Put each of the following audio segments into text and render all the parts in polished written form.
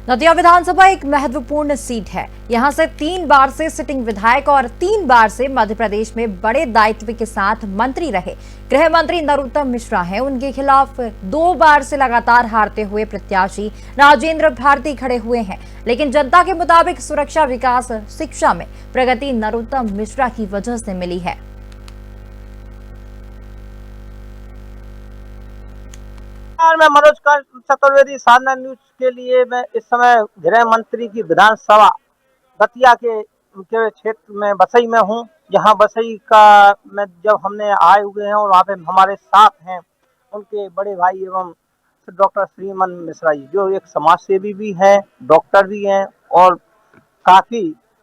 दतिया विधानसभा एक महत्वपूर्ण सीट है। यहां से 3 बार से सिटिंग विधायक और 3 बार से मध्य प्रदेश में बड़े दायित्व के साथ मंत्री रहे गृह मंत्री नरोत्तम मिश्रा हैं। उनके खिलाफ 2 बार से लगातार हारते हुए प्रत्याशी राजेंद्र भारती खड़े हुए हैं, लेकिन जनता के मुताबिक सुरक्षा, विकास, शिक्षा में प्रगति नरोत्तम मिश्रा की वजह से मिली है। मैं मनोज चतुर्वेदी, साधना न्यूज के लिए। मैं इस समय गृह मंत्री की विधानसभा दतिया के क्षेत्र में बसई में हूँ, जहाँ बसई का में जब हमने आए हुए हैं और वहाँ पे हमारे साथ हैं उनके बड़े भाई एवं डॉक्टर श्रीमन मिश्रा जी, जो एक समाज सेवी भी हैं, डॉक्टर भी हैं और काफी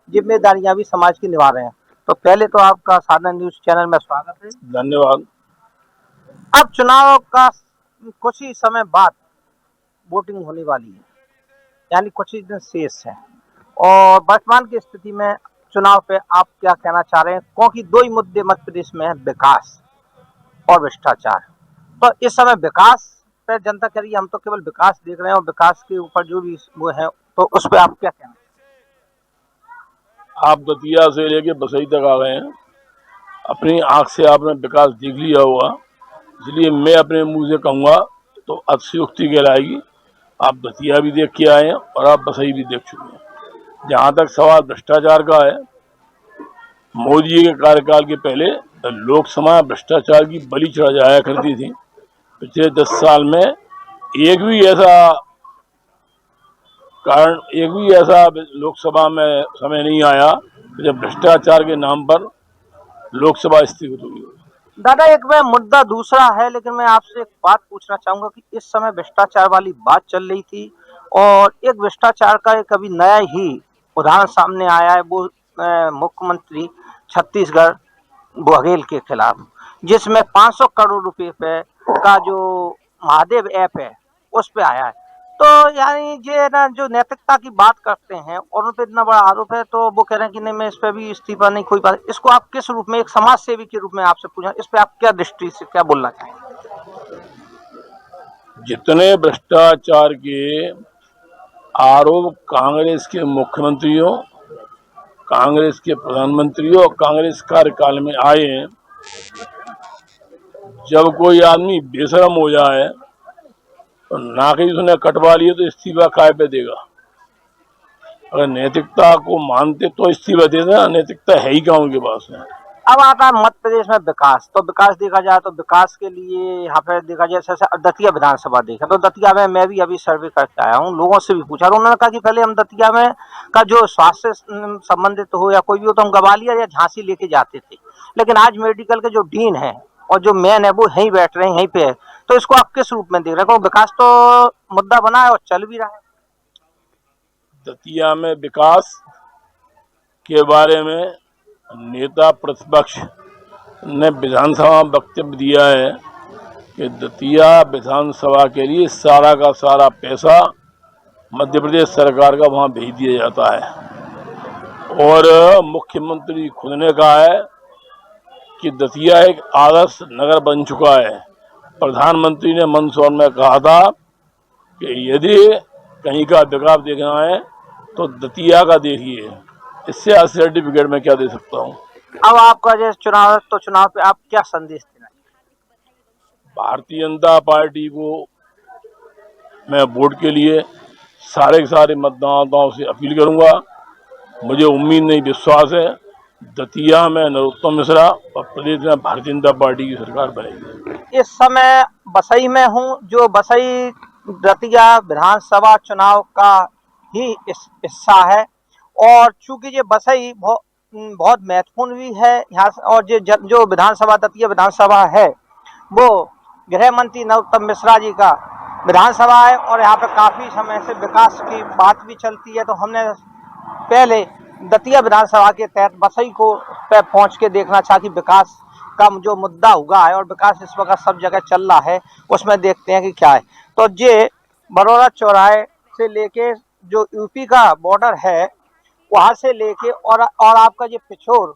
जिम्मेदारियां भी समाज की निभा रहे हैं। तो पहले तो आपका साधना न्यूज चैनल में स्वागत है। धन्यवाद। अब चुनाव का कुछ ही समय बाद वोटिंग होने वाली है, यानी कुछ ही दिन शेष है, और वर्तमान की स्थिति में चुनाव पे आप क्या कहना चाह रहे हैं? क्योंकि 2 ही मुद्दे मध्य प्रदेश में है, विकास और भ्रष्टाचार। तो इस समय विकास पे जनता कह रही है, हम तो केवल विकास देख रहे हैं, और विकास के ऊपर जो भी वो है, तो उस पर आप क्या कहना? आप दतिया से लेके बसई तक आ गए हैं, अपनी आंख से आपने विकास देख लिया होगा, इसलिए मैं अपने मुंह से कहूँगा तो अतिशयोक्ति कहलाएगी। आप दतिया भी देख के आए हैं और आप बसई भी देख चुके हैं। जहाँ तक सवाल भ्रष्टाचार का है, मोदी जी के कार्यकाल के पहले लोकसभा भ्रष्टाचार की बलि चढ़ा जाया करती थी। पिछले 10 साल में एक भी ऐसा लोकसभा में समय नहीं आया जब भ्रष्टाचार के नाम पर लोकसभा स्थगित हुई। दादा, एक मैं मुद्दा दूसरा है, लेकिन मैं आपसे एक बात पूछना चाहूंगा कि इस समय भ्रष्टाचार वाली बात चल रही थी, और एक भ्रष्टाचार का एक अभी नया ही उदाहरण सामने आया है, वो मुख्यमंत्री छत्तीसगढ़ बघेल के खिलाफ, जिसमें 500 करोड़ रुपए पे का जो महादेव ऐप है उस पे आया है। तो यानी ये ना, जो नैतिकता की बात करते हैं और उन पे इतना बड़ा आरोप है, तो वो कह रहे हैं कि नहीं, मैं इस पे भी इस्तीफा नहीं खोई पा। इसको आप किस रूप में, एक समाज सेवी के रूप में आपसे पूछा, इस पे आप क्या दृष्टि से क्या बोलना चाहेंगे? जितने भ्रष्टाचार के आरोप कांग्रेस के मुख्यमंत्रियों, कांग्रेस के प्रधानमंत्रियों और कांग्रेस कार्यकाल में आए हैं, जब कोई आदमी बेशरम हो जाए तो नाकि उसने कटवा लिए तो इस्तीफा काय पे देगा? अगर नैतिकता को मानते तो इस्तीफा दे देना, नैतिकता है ही क्या उनके पास है। अब आता है मध्य प्रदेश में विकास। तो विकास देखा जाए तो विकास के लिए यहाँ पे देखा जाए, जैसे दतिया विधानसभा देखा तो दतिया में मैं भी अभी सर्वे करके आया हूँ, लोगों से भी पूछा, उन्होंने कहा कि पहले हम दतिया में का जो स्वास्थ्य संबंधित हो या कोई भी हो, तो हम ग्वालियर या झांसी लेके जाते थे, लेकिन आज मेडिकल के जो डीन है और जो मेन है वो यहीं बैठ रहे हैं, यहीं पे है। तो इसको आप किस रूप में देख रहे हैं? विकास तो मुद्दा बना है और चल भी रहा है। दतिया में विकास के बारे में नेता प्रतिपक्ष ने विधानसभा में वक्तव्य दिया है कि दतिया विधानसभा के लिए सारा का सारा पैसा मध्य प्रदेश सरकार का वहां भेज दिया जाता है, और मुख्यमंत्री खुद ने कहा है कि दतिया एक आदर्श नगर बन चुका है। प्रधानमंत्री ने मंदसौर में कहा था कि यदि कहीं का विकास देखना है तो दतिया का देखिए। इससे आज सर्टिफिकेट में क्या दे सकता हूँ। अब आपका जैसे चुनाव है, तो चुनाव पे आप क्या संदेश देना? भारतीय जनता पार्टी को मैं वोट के लिए सारे के सारे मतदाताओं से अपील करूंगा। मुझे उम्मीद नहीं, विश्वास है, दतिया में नरोत्तम मिश्रा और प्रदेश में भारतीय जनता पार्टी की सरकार बनेगी। इस समय बसई में हूँ, जो बसई दतिया विधानसभा चुनाव का ही हिस्सा है, और चूंकि ये बसई बहुत महत्वपूर्ण भी है यहाँ, और जो विधानसभा दतिया विधानसभा है वो गृह मंत्री नरोत्तम मिश्रा जी का विधानसभा है, और यहाँ पे काफी समय से विकास की बात भी चलती है। तो हमने पहले दतिया विधानसभा के तहत बसई को पे पहुंच के देखना चाहा कि विकास का जो मुद्दा हुआ है और विकास इस वक्त सब जगह चल रहा है, उसमें देखते हैं कि क्या है। तो ये बड़ौदा चौराहे से लेके जो यूपी का बॉर्डर है वहां से लेके और आपका ये पिछोर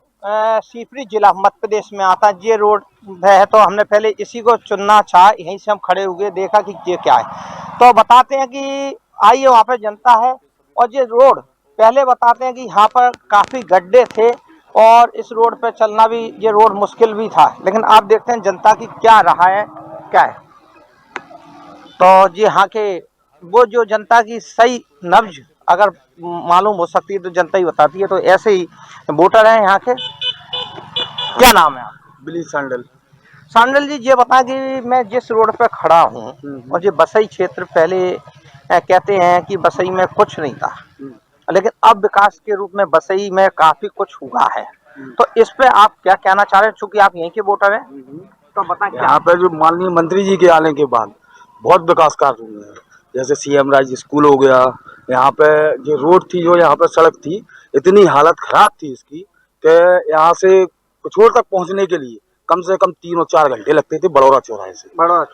सीफरी जिला मध्य प्रदेश में आता है, ये रोड है। तो हमने पहले इसी को चुनना चाहा, यहीं से हम खड़े हुए देखा कि ये क्या है। तो बताते हैं कि आइए वहाँ पे जनता है। और ये रोड पहले बताते हैं कि यहाँ पर काफी गड्ढे थे और इस रोड पे चलना भी, ये रोड मुश्किल भी था, लेकिन आप देखते हैं जनता की क्या रहा है, क्या है। तो जी यहाँ के वो जो जनता की सही नब्ज अगर मालूम हो सकती है तो जनता ही बताती है। तो ऐसे ही वोटर हैं यहाँ के। क्या नाम है आपका? बिलीज सांडल। सांडल जी, ये बताएं कि मैं जिस रोड पे खड़ा हूँ और ये बसई क्षेत्र पहले कहते हैं कि बसई में कुछ नहीं था, लेकिन अब विकास के रूप में बसई में काफी कुछ हुआ है। तो इस पे आप क्या कहना चाह रहे हैं, चूंकि आप यहीं के वोटर हैं? तो बताएं क्या। यहाँ पे जो माननीय मंत्री जी के आने के बाद बहुत विकास कार्य हुए हैं, जैसे सीएम राज स्कूल हो गया। यहाँ पे जो रोड थी, जो यहाँ पे सड़क थी, इतनी हालत खराब थी इसकी कि यहाँ से कुछोर तक पहुँचने के लिए कम से कम 3 और 4 घंटे लगते थे बड़ौरा चौराहे से।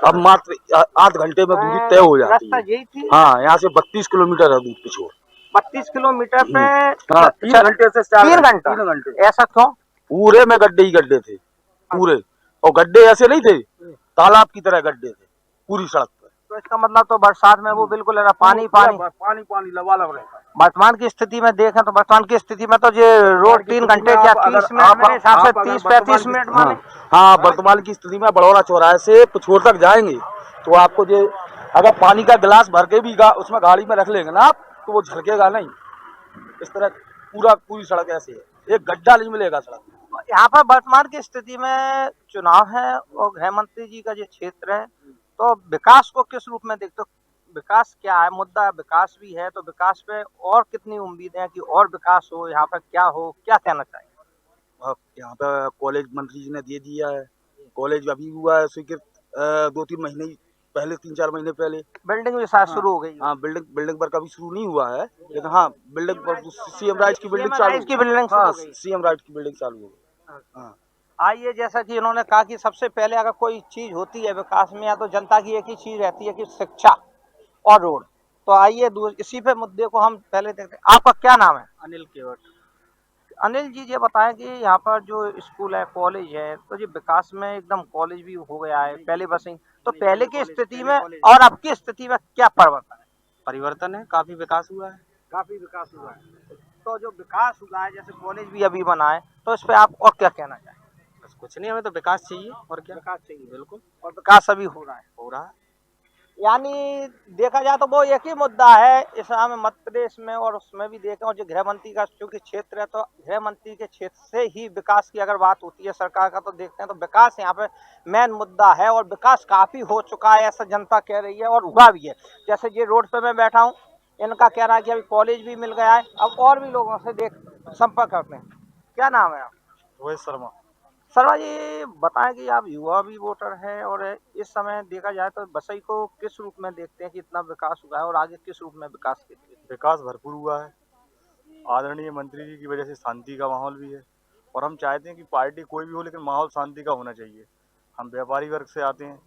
अब मात्र 8 घंटे में दूरी तय हो जाती है। यही थी। हाँ, यहाँ से 32 किलोमीटर है दूर पिछोर। 32 किलोमीटर पे हाँ, 3 घंटे से 3 घंटे। 3 घंटे। ऐसा क्यों? पूरे में गड्ढे ही गड्ढे थे पूरे, और गड्ढे ऐसे नहीं थे, तालाब की तरह गड्ढे थे पूरी सड़क पर। तो इसका मतलब तो बरसात में वो बिल्कुल है ना, पानी लबालब रहता है। वर्तमान की स्थिति में देखें तो वर्तमान की स्थिति में तो ये रोड 3 घंटे क्या 30 मिनट, मेरे हिसाब से 30-35 मिनट माने। हाँ, वर्तमान की स्थिति में बड़ौरा चौराहे से पिछोर तक जाएंगे तो आपको ये अगर पानी का गिलास भर के भी उसमें गाड़ी में रख लेंगे ना आप, तो वो झलकेगा नहीं। इस तरह पूरी सड़क ऐसी है, एक गड्ढा नहीं मिलेगा सड़क। यहाँ पर वर्तमान की स्थिति में चुनाव है और गृह मंत्री जी का जो क्षेत्र है, तो विकास को किस रूप में देखते हो? विकास क्या है, मुद्दा विकास भी है, तो विकास पे और कितनी उम्मीदें हैं कि और विकास हो, यहाँ पर क्या हो, क्या कहना चाहिए? अब यहाँ पे कॉलेज मंत्री जी ने दे दिया है, कॉलेज अभी हुआ है स्वीकृत 2-3 महीने पहले, 3-4 महीने पहले। बिल्डिंग भी शायद शुरू हो गई। हाँ, बिल्डिंग पर कभी शुरू नहीं हुआ है, लेकिन हाँ बिल्डिंग पर सीएम राइट की बिल्डिंग चालू। हाँ, सीएम राइट की बिल्डिंग चालू हो गई। हाँ, आइए, जैसा कि इन्होंने कहा कि सबसे पहले अगर कोई चीज होती है विकास में, या तो जनता की एक ही चीज रहती है कि शिक्षा और रोड। तो आइए इसी पे मुद्दे को हम पहले देखते हैं। आपका क्या नाम है? अनिल केवट। अनिल जी, ये बताएं कि यहाँ पर जो स्कूल है, कॉलेज है, तो ये विकास में एकदम कॉलेज भी हो गया है, पहले बस ही तो पहले की स्थिति में और अब की स्थिति में क्या परिवर्तन है? परिवर्तन है, काफी विकास हुआ है। काफी विकास हुआ है। तो जो विकास हुआ है, जैसे कॉलेज भी अभी बना है, तो इस पे आप और क्या कहना चाहें? बस कुछ नहीं, हमें तो विकास चाहिए और क्या। विकास चाहिए, बिल्कुल और विकास अभी हो रहा है। हो रहा है। यानी देखा जाए तो वो एक ही मुद्दा है इस में मध्य प्रदेश में, और उसमें भी देखें, और जो गृह मंत्री का चूंकि क्षेत्र है, तो गृह मंत्री के क्षेत्र से ही विकास की अगर बात होती है सरकार का, तो देखते हैं तो विकास यहाँ पे मेन मुद्दा है, और विकास काफी हो चुका है ऐसा जनता कह रही है, और हुआ भी है। जैसे ये रोड पे मैं बैठा हूँ, इनका कहना है कि अभी कॉलेज भी मिल गया है। अब और भी लोगों से संपर्क करते हैं। क्या नाम है आप? रोहित शर्मा। शर्मा जी, बताएं कि आप युवा भी वोटर हैं, और इस समय देखा जाए तो बसई को किस रूप में देखते हैं कि इतना विकास हुआ है, और आगे किस रूप में विकास के लिए? विकास भरपूर हुआ है, आदरणीय मंत्री जी की वजह से शांति का माहौल भी है, और हम चाहते हैं कि पार्टी कोई भी हो लेकिन माहौल शांति का होना चाहिए। हम व्यापारी वर्ग से आते हैं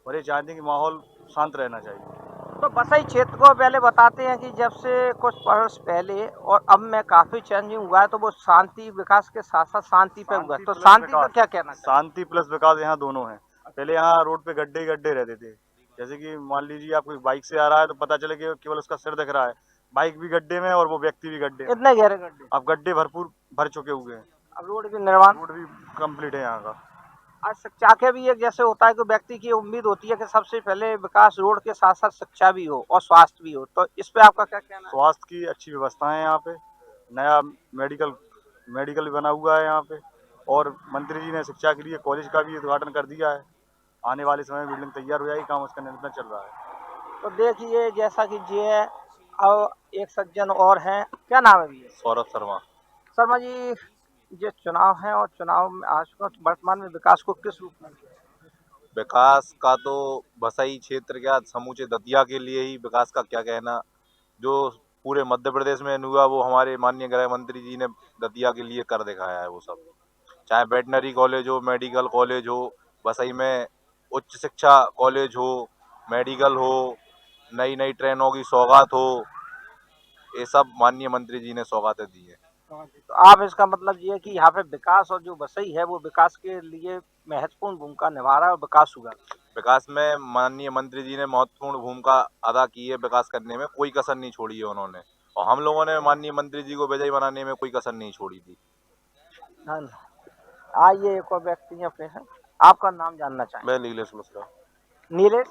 और ये चाहते हैं कि माहौल शांत रहना चाहिए। तो बसई क्षेत्र को पहले बताते हैं कि जब से कुछ वर्ष पहले और अब में काफी चेंजिंग हुआ है, तो वो शांति विकास के साथ साथ शांति पे हुआ है, तो शांति का क्या कहना है? शांति प्लस विकास यहाँ दोनों है। पहले यहाँ रोड पे गड्ढे गड्ढे रहते थे, जैसे कि मान लीजिए आप कोई बाइक से आ रहा है तो पता चले कि केवल उसका सिर दिख रहा है, बाइक भी गड्ढे में और वो व्यक्ति भी गड्ढे में। इतने गहरे गड्ढे? अब गड्ढे भरपूर भर चुके हुए हैं। अब रोड भी निर्माण, रोड भी कम्प्लीट है यहाँ का। आज शिक्षा के भी एक जैसे होता है कि व्यक्ति की उम्मीद होती है कि सबसे पहले विकास रोड के साथ साथ शिक्षा भी हो और स्वास्थ्य भी हो, तो इस पे आपका क्या कहना है? स्वास्थ्य की अच्छी व्यवस्था है यहाँ पे, नया मेडिकल भी बना हुआ है यहाँ पे, और मंत्री जी ने शिक्षा के लिए कॉलेज का भी उद्घाटन कर दिया है। आने वाले समय में बिल्डिंग तैयार हो जाएगी, काम उसका निर्माण चल रहा है। तो देखिए, जैसा कि ये अब एक सज्जन और हैं। क्या नाम है भैया? सौरभ शर्मा। शर्मा जी, ये चुनाव है, और चुनाव में आज को वर्तमान में विकास को किस रूप में? विकास का तो बसई क्षेत्र क्या समूचे दतिया के लिए ही विकास का क्या कहना, जो पूरे मध्य प्रदेश में हुआ वो हमारे माननीय गृह मंत्री जी ने दतिया के लिए कर दिखाया है। वो सब चाहे वेटनरी कॉलेज हो, मेडिकल कॉलेज हो, बसई में उच्च शिक्षा कॉलेज हो, मेडिकल हो, नई नई ट्रेनों की सौगात हो, ये सब माननीय मंत्री जी ने सौगातें दी है। तो आप इसका मतलब ये है कि यहाँ पे विकास, और जो बसई है वो विकास के लिए महत्वपूर्ण भूमिका निभा रहा है और विकास हुआ। विकास में माननीय मंत्री जी ने महत्वपूर्ण भूमिका अदा की है। विकास करने में कोई कसर नहीं छोड़ी है उन्होंने, और हम लोगों ने माननीय मंत्री जी को विजयी बनाने में कोई कसर नहीं छोड़ी थी। आइए एक और व्यक्ति हैं अपने साथ, आपका नाम जानना चाहेंगे? मैं नीलेश मिश्रा नीलेश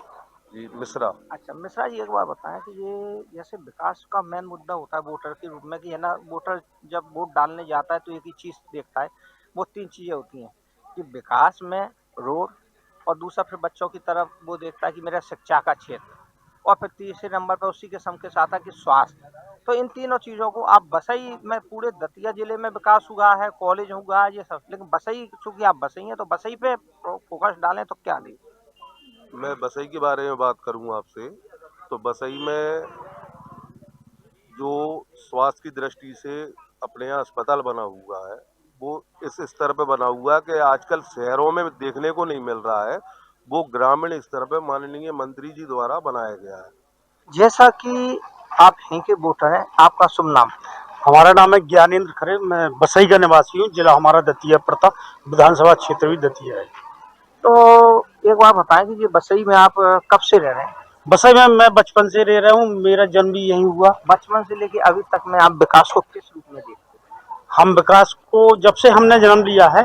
जी मिश्रा। अच्छा मिश्रा जी, एक बात बताएं कि ये जैसे विकास का मेन मुद्दा होता है वोटर के रूप में कि है ना, वोटर जब वोट डालने जाता है तो एक ही चीज देखता है, वो तीन चीजें होती हैं कि विकास में रोड, और दूसरा फिर बच्चों की तरफ वो देखता है कि मेरा शिक्षा का क्षेत्र, और फिर तीसरे नंबर पर उसी के सम के साथ है कि स्वास्थ्य। तो इन तीनों चीजों को आप बसई में, पूरे दतिया जिले में विकास हुआ है, कॉलेज हुआ है, ये सब, लेकिन बसई चूंकि आप बसई हैं तो बसई पे फोकस डालें तो क्या नहीं? मैं बसई के बारे में बात करूं आपसे, तो बसई में जो स्वास्थ्य की दृष्टि से अपने यहाँ अस्पताल बना हुआ है वो इस स्तर पे बना हुआ है कि आजकल शहरों में देखने को नहीं मिल रहा है, वो ग्रामीण स्तर पे माननीय मंत्री जी द्वारा बनाया गया है। जैसा कि आप यहीं के वोटर हैं, आपका शुभ नाम? हमारा नाम है ज्ञानेंद्र खरे, मैं बसई का निवासी हूँ। जिला हमारा दतिया पड़ता, विधानसभा क्षेत्र भी दतिया है। तो एक बात बताएं कि ये बसई में आप कब से रह रहे हैं? बसई में मैं बचपन से रह रहा हूँ, मेरा जन्म भी यहीं हुआ। बचपन से लेके अभी तक में आप विकास को किस रूप में देखते हैं? हम विकास को जब से हमने जन्म लिया है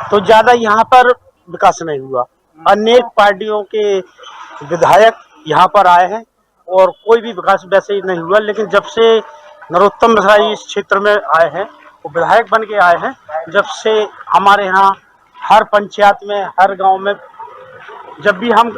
तो ज्यादा यहाँ पर विकास नहीं हुआ। अनेक पार्टियों के विधायक यहाँ पर आए हैं और कोई भी विकास वैसे ही नहीं हुआ, लेकिन जब से नरोत्तम मिश्रा जी इस क्षेत्र में आए हैं, वो विधायक बन के आए हैं, जब से हमारे यहाँ हर पंचायत में, हर गांव में जब भी हम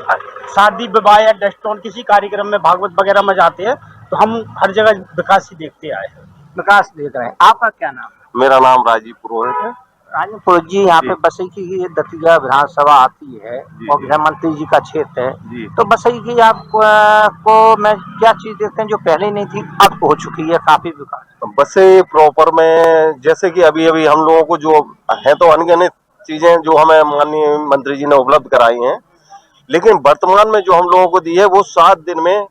शादी विवाह या डेस्टोन किसी कार्यक्रम में भागवत वगैरह में जाते हैं तो हम हर जगह विकास ही देखते आए हैं। विकास देख रहे हैं। आपका क्या नाम है? मेरा नाम राजीव पुरोहित है। राजपुर जी, यहाँ पे बसई की ये दतिया विधानसभा आती है और गृह मंत्री जी का क्षेत्र है, तो बसई की आप को मैं क्या चीज देखते हैं जो पहले नहीं थी, अब हो चुकी है काफी विकास? बसई प्रॉपर में जैसे कि अभी अभी हम लोगों को जो है तो अनगिनत चीजें जो हमें माननीय मंत्री जी ने उपलब्ध कराई हैं, लेकिन वर्तमान में जो हम लोगों को दी है वो 7 दिन में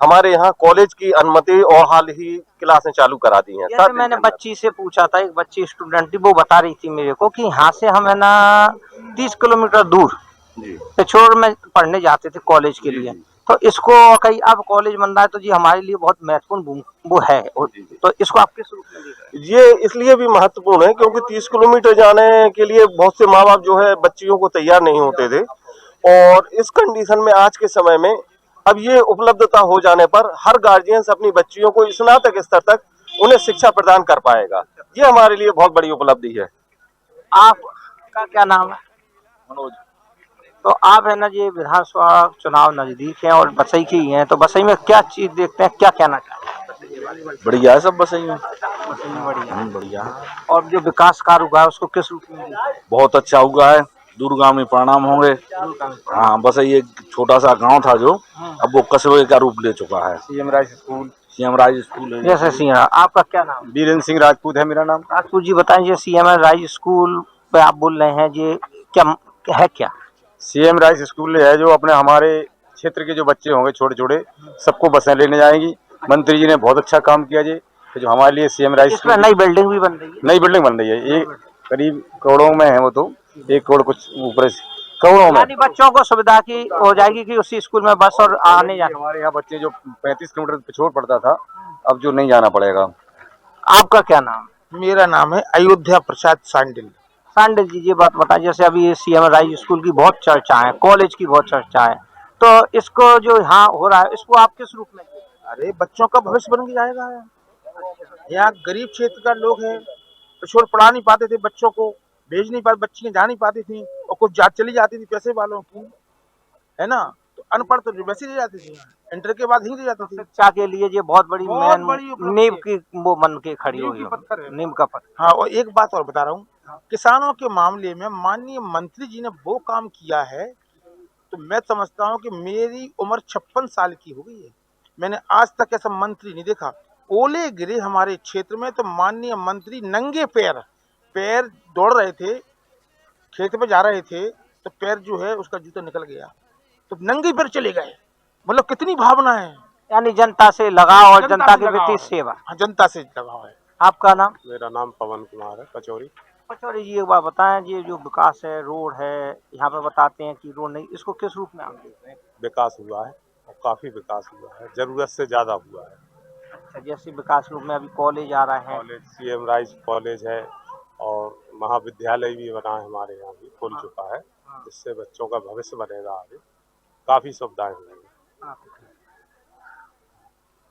हमारे यहाँ कॉलेज की अनुमति और हाल ही क्लासें चालू करा दी हैं। जैसे मैंने बच्ची से पूछा था, एक बच्ची स्टूडेंट थी, वो बता रही थी मेरे को कि यहाँ से हम है ना 30 किलोमीटर दूर पिछोर में पढ़ने जाते थे कॉलेज के लिए, तो इसको कहीं अब कॉलेज बन रहा है तो जी हमारे लिए बहुत महत्वपूर्ण वो है, तो इसको आप किस रूप में देख रहे हैं? ये इसलिए भी महत्वपूर्ण है क्योंकि 30 किलोमीटर जाने के लिए बहुत से माँ बाप जो है बच्चियों को तैयार नहीं होते थे, और इस कंडीशन में आज के समय में अब ये उपलब्धता हो जाने पर हर गार्जियन अपनी बच्चियों को स्नातक स्तर तक उन्हें शिक्षा प्रदान कर पाएगा। ये हमारे लिए बहुत बड़ी उपलब्धि है। आपका क्या नाम है? मनोज। तो आप है ना, ये विधानसभा चुनाव नजदीक है और बसई की ही है, तो बसई में क्या चीज देखते हैं, क्या कहना चाहते हैं? बढ़िया है सब बसई में। बढ़िया। और जो विकास कार्य हुआ है उसको किस रूप में? बहुत अच्छा हुआ है, दूरगामी परिणाम होंगे। हाँ, बस ये एक छोटा सा गांव था जो अब वो कस्बे का रूप ले चुका है। सीएम राइज स्कूल जैसे सिंह, आपका क्या नाम? वीरेंद्र सिंह राजपूत है मेरा नाम। राजपूत जी बताएं, ये सीएम राइज स्कूल पे आप बोल रहे हैं, ये क्या है? क्या सीएम राइज स्कूल है जो अपने हमारे क्षेत्र के जो बच्चे होंगे छोटे छोटे सबको बसें लेने जाएंगी। मंत्री जी ने बहुत अच्छा काम किया जी, जो हमारे लिए सीएम राइज इसमें नई बिल्डिंग भी बन रही है? नई बिल्डिंग बन रही है, ये करीब करोड़ों में है, वो तो 1 करोड़ कुछ ऊपर करोड़ों में। बच्चों को सुविधा की हो जाएगी कि उसी स्कूल में बस और आने जाने? हमारे यहाँ बच्चे जो 35 किलोमीटर पिछोड़ पड़ता था, अब जो नहीं जाना पड़ेगा। आपका क्या नाम? मेरा नाम है अयोध्या प्रसाद सांडिल। सांडिल जी, ये बात बताएं, जैसे अभी ये सीएम राइज स्कूल की बहुत चर्चा है, कॉलेज की बहुत चर्चा है, तो इसको जो यहाँ हो रहा है इसको आप किस रूप में? अरे बच्चों का भविष्य बन के जाएगा। यहाँ गरीब क्षेत्र का लोग हैं, पिछोड़ पढ़ा नहीं पाते थे, बच्चों को भेज नहीं पाते, बच्चियां जा नहीं पाती थी, और कुछ जात चली जाती थी पैसे वालों की, है ना, तो अनपढ़ तो वैसे ही जाती थी, इंटर के बाद ही रह जाती थी। शिक्षा के लिए ये बहुत बड़ी नींव की वो बन के खड़ी हुई है, नींव का पत्थर। हाँ, और एक बात और बता रहा हूँ, किसानों के मामले में माननीय मंत्री जी ने वो काम किया है, तो मैं समझता हूँ कि मेरी उम्र 56 साल की हो गई है, मैंने आज तक ऐसा मंत्री नहीं देखा। ओले गिरे हमारे क्षेत्र में तो माननीय मंत्री नंगे पैर दौड़ रहे थे, खेत में जा रहे थे, तो पैर जो है उसका जूता निकल गया, तो नंगे पैर चले गए। मतलब कितनी भावना है, यानी जनता से लगाव और जनता की वित्तीय सेवा। हाँ, जनता से लगाव है। आपका नाम? मेरा नाम पवन कुमार है, कचौरी। पचौरी जी एक बार बताएं, ये जो विकास है, रोड है, यहाँ पे बताते हैं कि रोड नहीं, इसको किस रूप में आप देख रहे हैं? विकास हुआ है और काफी विकास हुआ है, जरूरत से ज्यादा हुआ है। अच्छा, जैसे विकास रूप में अभी कॉलेज आ रहे हैं, कॉलेज सीएम राइज कॉलेज है और महाविद्यालय भी बना है, हमारे यहाँ भी खुल चुका है, जिससे बच्चों का भविष्य बनेगा आगे, काफी सुविधाएं मिलेंगी।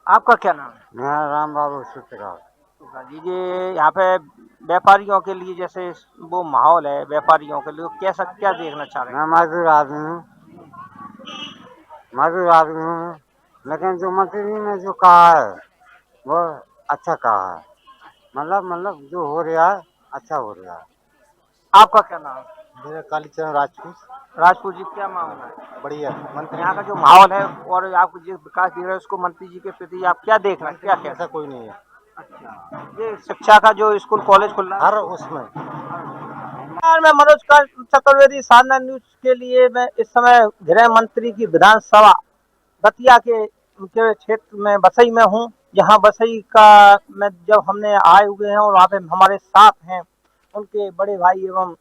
आपका क्या नाम है? मेरा राम बाबू सूत्रकार। जी, ये यहाँ पे व्यापारियों के लिए जैसे वो माहौल है, व्यापारियों के लिए कैसा क्या देखना चाह रहे हैं? मैं मजदूर आदमी हूँ, लेकिन जो मंत्री जी ने जो कहा है वो अच्छा कहा है, मतलब जो हो रहा है अच्छा हो रहा है। आपका क्या नाम है? मेरा कालीचरण राजपूत। राजपूत जी, क्या मामला है? बढ़िया मंत्री यहाँ का जो माहौल है और आपको जो विकास दिख रहा है उसको मंत्री जी के प्रति आप क्या देख रहे हैं, क्या कहते ऐसा कोई नहीं है। हैं? ये शिक्षा का जो स्कूल कॉलेज खुल रहा है, हर उसमें मैं मनोज चतुर्वेदी, साधना न्यूज के लिए मैं इस समय गृह मंत्री की विधानसभा दतिया के उनके क्षेत्र में बसई में हूँ। यहाँ बसई का में जब हमने आए हुए हैं और वहाँ पे हमारे साथ हैं उनके बड़े भाई एवं